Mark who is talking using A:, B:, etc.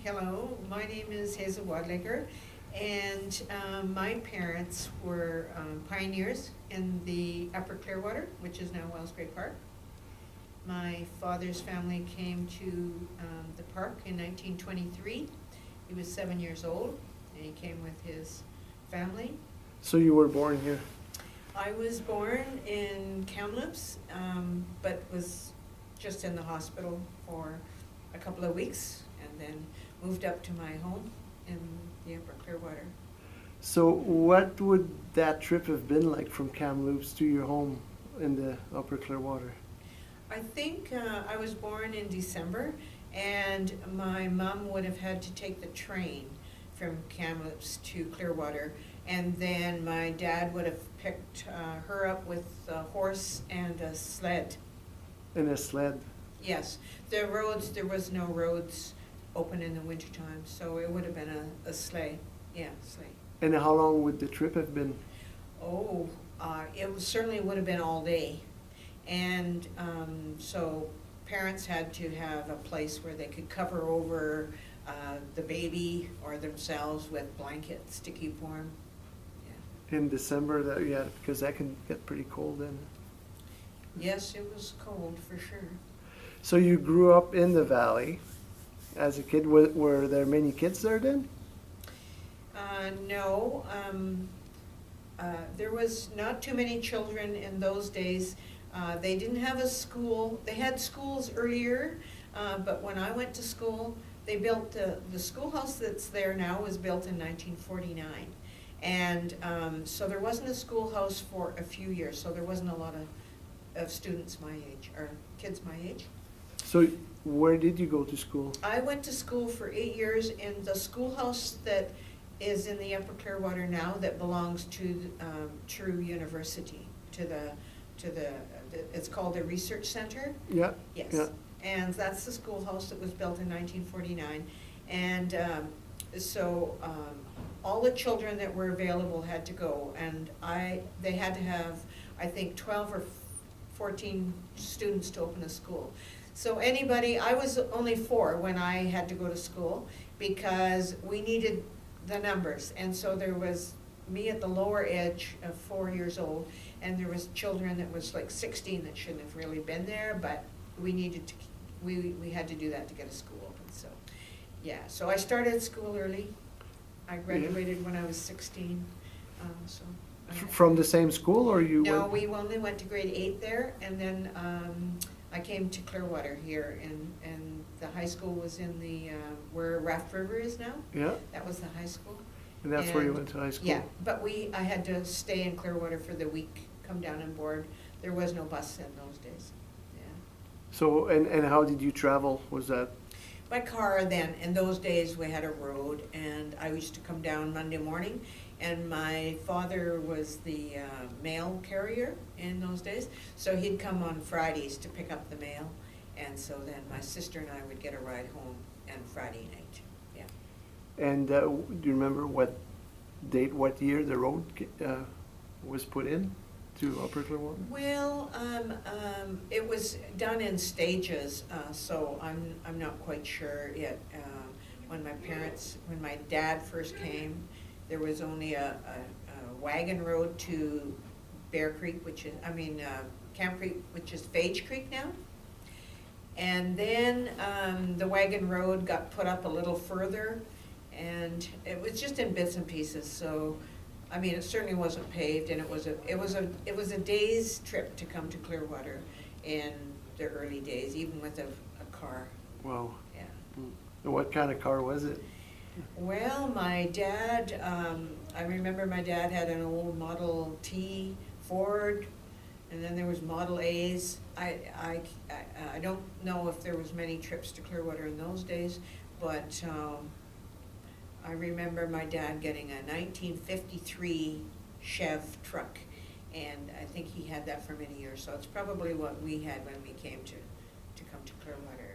A: Hello, my name is Hazel Wadlegger, and my parents were pioneers in the Upper Clearwater, which is now Wellsbury Park. My father's family came to the park in 1923. He was 7 years old, and he came with his family.
B: So you were born here?
A: I was born in Kamloops, but was just in the hospital for a couple of weeks, and then moved up to my home in the Upper Clearwater.
B: So what would that trip have been like from Kamloops to your home in the Upper Clearwater?
A: I think I was born in December, and my mom would have had to take the train from Kamloops to Clearwater, and then my dad would have picked her up with a horse and a sled.
B: In a sled?
A: Yes, there was no roads open in the wintertime, so it would have been a sleigh. Yeah, sleigh.
B: And how long would the trip have been?
A: Oh, certainly would have been all day. And so parents had to have a place where they could cover over the baby or themselves with blankets to keep warm. Yeah.
B: In December, because that can get pretty cold then.
A: Yes, it was cold for sure.
B: So you grew up in the valley as a kid. Were there many kids there then?
A: No, there was not too many children in those days. They didn't have a school. They had schools earlier, but when I went to school, they built the schoolhouse that's there now was built in 1949. And so there wasn't a schoolhouse for a few years, so there wasn't a lot of students my age, or kids my age.
B: So where did you go to school?
A: I went to school for 8 years in the schoolhouse that is in the Upper Clearwater now that belongs to True University, it's called the Research Center.
B: Yeah.
A: Yes.
B: Yeah.
A: And that's the schoolhouse that was built in 1949. And so all the children that were available had to go, and they had to have, I think, 12 or 14 students to open a school. So I was only 4 when I had to go to school because we needed the numbers. And so there was me at the lower edge of 4 years old, and there was children that was like 16 that shouldn't have really been there, but we had to do that to get a school open. So yeah, so I started school early. I graduated when I was 16.
B: From the same school, or you?
A: No, we only went to grade 8 there, and then I came to Clearwater here, and the high school was in where Raft River is now.
B: Yeah.
A: That was the high school.
B: And that's where you went to high school?
A: Yeah, but I had to stay in Clearwater for the week, come down and board. There was no bus in those days. Yeah.
B: So, and how did you travel? Was that?
A: By car then. In those days, we had a road, and I used to come down Monday morning, and my father was the mail carrier in those days, so he'd come on Fridays to pick up the mail, and so then my sister and I would get a ride home on Friday night. Yeah.
B: And do you remember what year the road was put in to Upper Clearwater?
A: Well, it was done in stages, so I'm not quite sure yet. When my dad first came, there was only a wagon road to Bear Creek, Camp Creek, which is Phage Creek now. And then the wagon road got put up a little further, and it was just in bits and pieces. So, it certainly wasn't paved, and it was a day's trip to come to Clearwater in the early days, even with a car.
B: Wow.
A: Yeah.
B: And what kind of car was it?
A: Well, my dad, I remember my dad had an old Model T Ford, and then there was Model A's. I don't know if there was many trips to Clearwater in those days, but I remember my dad getting a 1953 Chev truck, and I think he had that for many years, so it's probably what we had when we came to come to Clearwater.